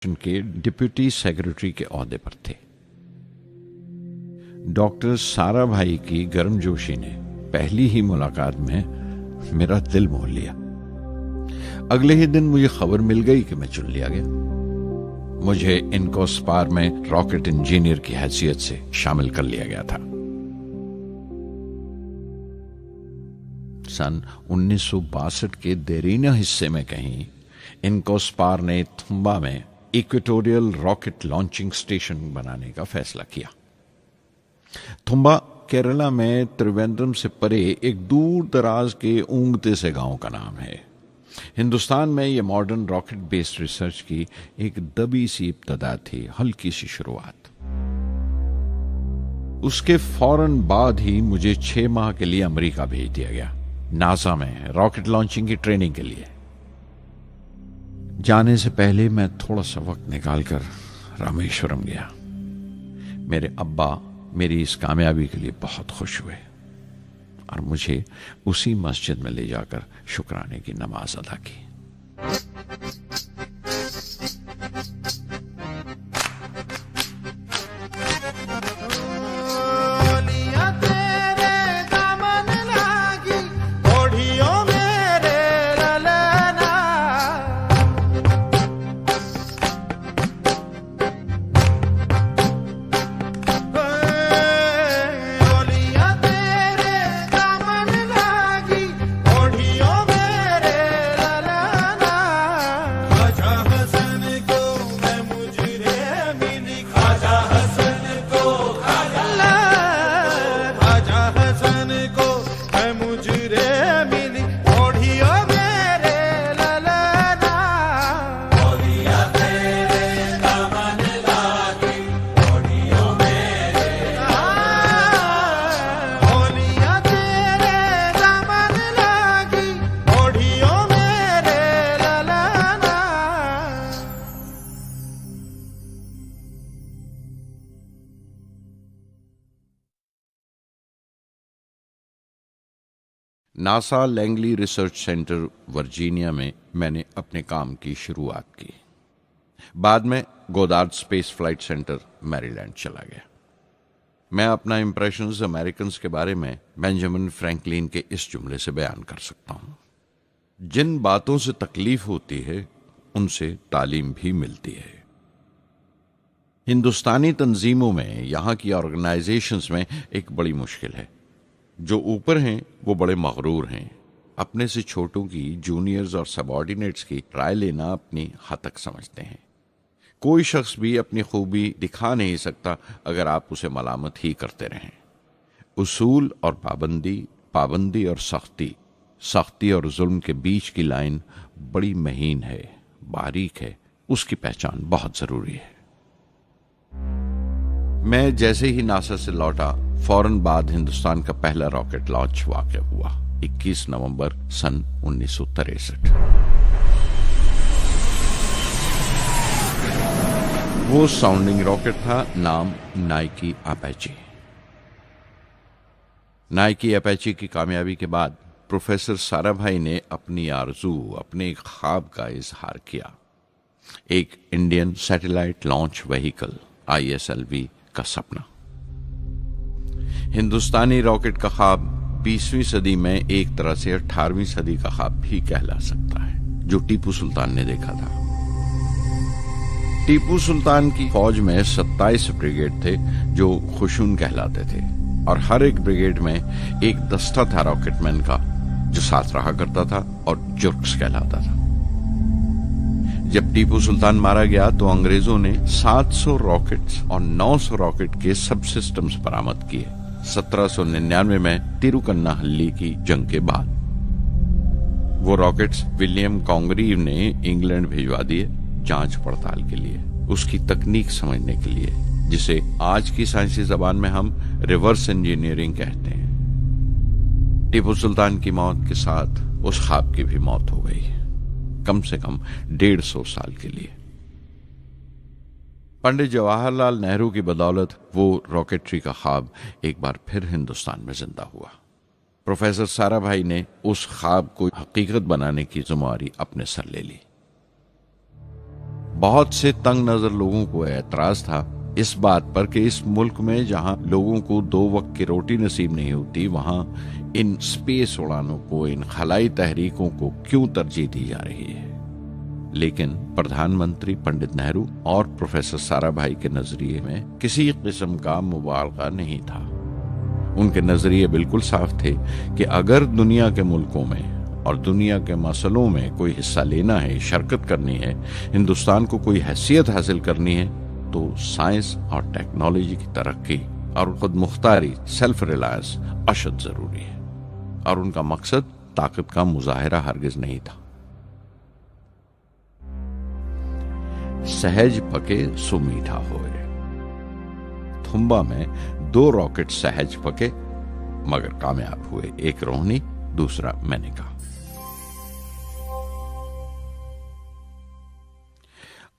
के deputy secretary के ओहदे पर थे। डॉक्टर साराभाई की गर्मजोशी ने पहली ही मुलाकात में मेरा दिल मोह लिया। अगले ही दिन मुझे खबर मिल गई कि मैं चुन लिया गया। मुझे इनकोस्पार में रॉकेट इंजीनियर की हैसियत से शामिल कर लिया गया था। सन 1962 के देरीना हिस्से में कहीं इनकोस्पार ने थुम्बा में इक्वेटोरियल रॉकेट लॉन्चिंग स्टेशन बनाने का फैसला किया। थुम्बा केरला में त्रिवेंद्रम से परे एक दूर दराज के ऊंगते से गांव का नाम है। हिंदुस्तान में यह मॉडर्न रॉकेट बेस्ड रिसर्च की एक दबी सी इब्तदा थी, हल्की सी शुरुआत। उसके फौरन बाद ही मुझे 6 माह के लिए अमेरिका भेज दिया गया, नासा में रॉकेट लॉन्चिंग की ट्रेनिंग के लिए। जाने से पहले मैं थोड़ा सा वक्त निकालकर रामेश्वरम गया। मेरे अब्बा मेरी इस कामयाबी के लिए बहुत खुश हुए और मुझे उसी मस्जिद में ले जाकर शुक्राने की नमाज अदा की। NASA Langley research centre Virginia में मैंने अपने काम की शुरुआत की। बाद में Goddard space flight centre Maryland चला गया। मैं अपना इंप्रेशंस अमेरिकन्स के बारे में बेंजामिन फ्रैंकलिन के इस जुमले से बयान कर सकता हूं, जिन बातों से तकलीफ होती है उनसे तालीम भी मिलती है। हिंदुस्तानी तंजीमों में, यहां की ऑर्गेनाइजेशंस में एक बड़ी मुश्किल है। जो ऊपर हैं वो बड़े मगरूर हैं। अपने से छोटों की, जूनियर्स और सबऑर्डिनेट्स की राय लेना अपनी हतक समझते हैं। कोई शख्स भी अपनी खूबी दिखा नहीं सकता अगर आप उसे मलामत ही करते रहें। उसूल और पाबंदी, पाबंदी और सख्ती, सख्ती और जुल्म के बीच की लाइन बड़ी महीन है, बारीक है। उसकी पहचान बहुत जरूरी है। मैं जैसे ही नासा से लौटा, फौरन बाद हिंदुस्तान का पहला रॉकेट लॉन्च वाक़या हुआ 21 नवंबर सन 1963। वो साउंडिंग रॉकेट था, नाम नाइकी अपाचे। नाइकी अपाचे की कामयाबी के बाद प्रोफेसर साराभाई ने अपनी आरज़ू, अपने ख्वाब का इजहार किया। एक Indian satellite launch vehicle ISLV का सपना। हिंदुस्तानी रॉकेट का ख्वाब 20वीं सदी में एक तरह से 18वीं सदी का ख्वाब भी कहला सकता है, जो टीपू सुल्तान ने देखा था। टीपू सुल्तान की फौज में 27 ब्रिगेड थे जो खुशून कहलाते थे, और हर एक ब्रिगेड में एक दस्ता था रॉकेटमैन का जो साथ रहा करता था और जुर्क्स कहलाता था। जब टीपू सुल्तान मारा गया तो अंग्रेजों ने 700 रॉकेट्स और 900 रॉकेट के सब सिस्टम्स बरामद किए 1799 में तिरुकन्नाहल्ली की जंग के बाद। वो रॉकेट्स विलियम कॉन्गरीव ने इंग्लैंड भिजवा दिए जांच पड़ताल के लिए, उसकी तकनीक समझने के लिए, जिसे आज की साइंसी जबान में हम रिवर्स इंजीनियरिंग कहते हैं। टीपू सुल्तान की मौत के साथ उस ख्वाब की भी मौत हो गई, कम से कम 150 साल के लिए। पंडित जवाहरलाल नेहरू की बदौलत वो रॉकेटरी का ख्वाब एक बार फिर हिंदुस्तान में जिंदा हुआ। प्रोफेसर साराभाई ने उस ख्वाब को हकीकत बनाने की जिम्मेदारी अपने सर ले ली। बहुत से तंग नजर लोगों को एतराज था इस बात पर कि इस मुल्क में जहां लोगों को 2 वक्त की रोटी नसीब नहीं होती, वहां इन स्पेस उड़ानों को, इन खलाई तहरीकों को क्यों तरजीह दी जा रही है। लेकिन प्रधानमंत्री पंडित नेहरू और प्रोफेसर साराभाई के नजरिए में किसी किस्म का मुबालगा नहीं था। उनके नजरिए बिल्कुल साफ थे कि अगर दुनिया के मुल्कों में और दुनिया के मसलों में कोई हिस्सा लेना है, शिरकत करनी है, हिंदुस्तान को कोई हैसियत हासिल करनी है, तो साइंस और टेक्नोलॉजी की तरक्की और खुद मुख्तारी, सेल्फ रिलायंस अशद जरूरी है। और उनका मकसद ताकत का मुजाहिरा हरगिज नहीं था। सहज पके सो मीठा होए। थुम्बा में 2 रॉकेट सहज पके मगर कामयाब हुए, एक रोहिणी, दूसरा मेनका।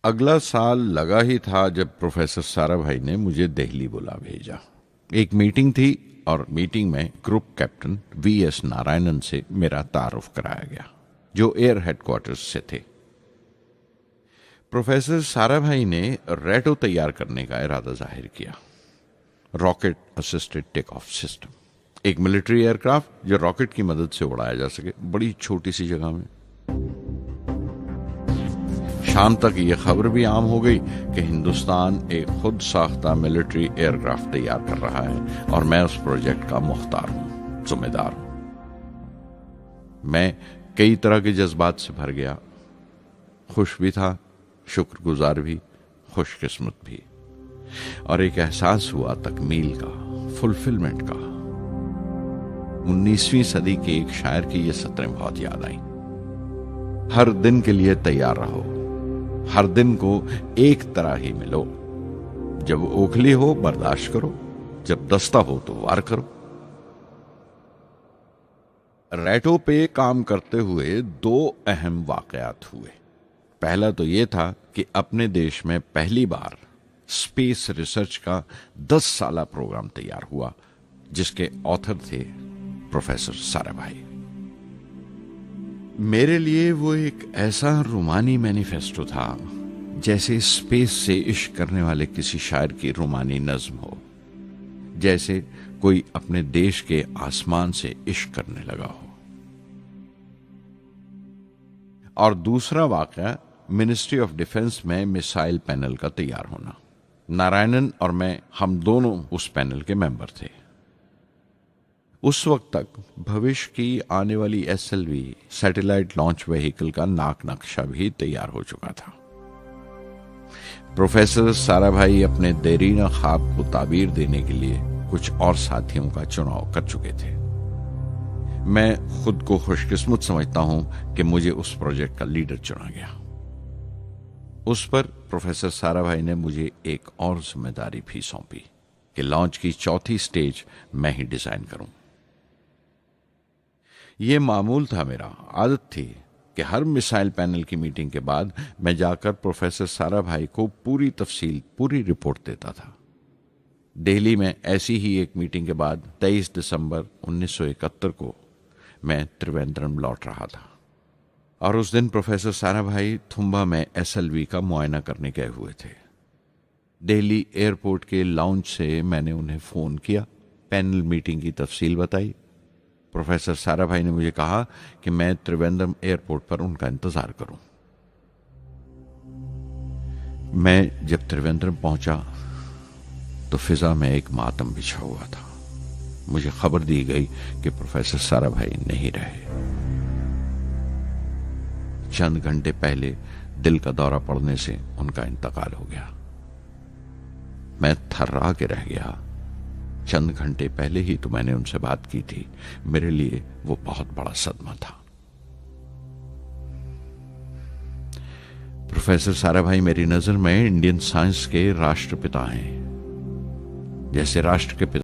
अगला साल लगा ही था जब प्रोफेसर साराभाई ने मुझे दिल्ली बुला भेजा। एक मीटिंग थी और मीटिंग में ग्रुप कैप्टन वीएस नारायणन से मेरा तारुफ कराया गया, जो एयर हेडक्वार्टर्स से थे। प्रोफेसर साराभाई ने रेटो तैयार करने का इरादा जाहिर किया, rocket assisted take off system, एक मिलिट्री एयरक्राफ्ट जो रॉकेट की मदद से उड़ाया जा सके बड़ी छोटी सी जगह में। शाम तक यह खबर भी आम हो गई कि हिंदुस्तान एक खुद साख्ता मिलिट्री एयरक्राफ्ट तैयार कर रहा है और मैं उस प्रोजेक्ट का मुख्तार हूं, जिम्मेदार हूं। मैं कई तरह के जज्बात से भर गया, खुश भी था, शुक्रगुजार भी, खुशकिस्मत भी, और एक एहसास हुआ तकमील का, फुलफिलमेंट का। 19वीं सदी के एक शायर की ये सतरें बहुत याद आई। हर दिन के लिए तैयार रहो, हर दिन को एक तरह ही मिलो, जब ओखली हो बर्दाश्त करो, जब दस्ता हो तो वार करो। रेटो पे काम करते हुए 2 अहम वाकयात हुए। पहला तो यह था कि अपने देश में पहली बार स्पेस रिसर्च का 10 साला प्रोग्राम तैयार हुआ, जिसके ऑथर थे प्रोफेसर साराभाई। मेरे लिए वो एक ऐसा रोमानी मैनिफेस्टो था जैसे स्पेस से इश्क करने वाले किसी शायर की रोमानी नज्म हो, जैसे कोई अपने देश के आसमान से इश्क करने लगा हो। और दूसरा वाकया मिनिस्ट्री ऑफ डिफेंस में मिसाइल पैनल का तैयार होना। नारायणन और मैं, हम दोनों उस पैनल के मेंबर थे। उस वक्त तक भविष्य की आने वाली SLV सैटेलाइट लॉन्च व्हीकल का नाक नक्शा भी तैयार हो चुका था। प्रोफेसर साराभाई अपने देरीना ख्वाब को ताबीर देने के लिए कुछ और साथियों का चुनाव कर चुके थे। मैं खुद को खुशकिस्मत समझता हूं कि मुझे उस प्रोजेक्ट का लीडर चुना गया। उस पर प्रोफेसर साराभाई ने मुझे एक और जिम्मेदारी भी सौंपी कि लॉन्च की 4थी स्टेज मैं ही डिजाइन करूं। यह मामूल था, मेरा आदत थी कि हर मिसाइल पैनल की मीटिंग के बाद मैं जाकर प्रोफेसर साराभाई को पूरी तफसील, पूरी रिपोर्ट देता था। दिल्ली में ऐसी ही एक मीटिंग के बाद 23 दिसंबर 1971 को मैं त्रिवेंद्रम लौट रहा था और उस दिन प्रोफेसर साराभाई थुम्बा में SLV का मुआयना करने गए हुए थे। दिल्ली एयरपोर्ट के लाउंज से मैंने उन्हें फोन किया, पैनल मीटिंग की तफसील बताई। प्रोफेसर साराभाई ने मुझे कहा कि मैं त्रिवेंद्रम एयरपोर्ट पर उनका इंतजार करूं। मैं जब त्रिवेंद्रम पहुंचा तो फिजा में एक मातम बिछा हुआ था। मुझे खबर दी गई कि प्रोफेसर साराभाई नहीं रहे। चंद घंटे पहले दिल का दौरा पड़ने से उनका इंतकाल हो गया। मैं थर्रा के रह गया। चंद घंटे पहले ही तो मैंने उनसे बात की थी। मेरे लिए वो बहुत बड़ा सदमा था। प्रोफेसर साराभाई मेरी नजर में इंडियन साइंस के राष्ट्रपिता हैं। जैसे राष्ट्र के पिता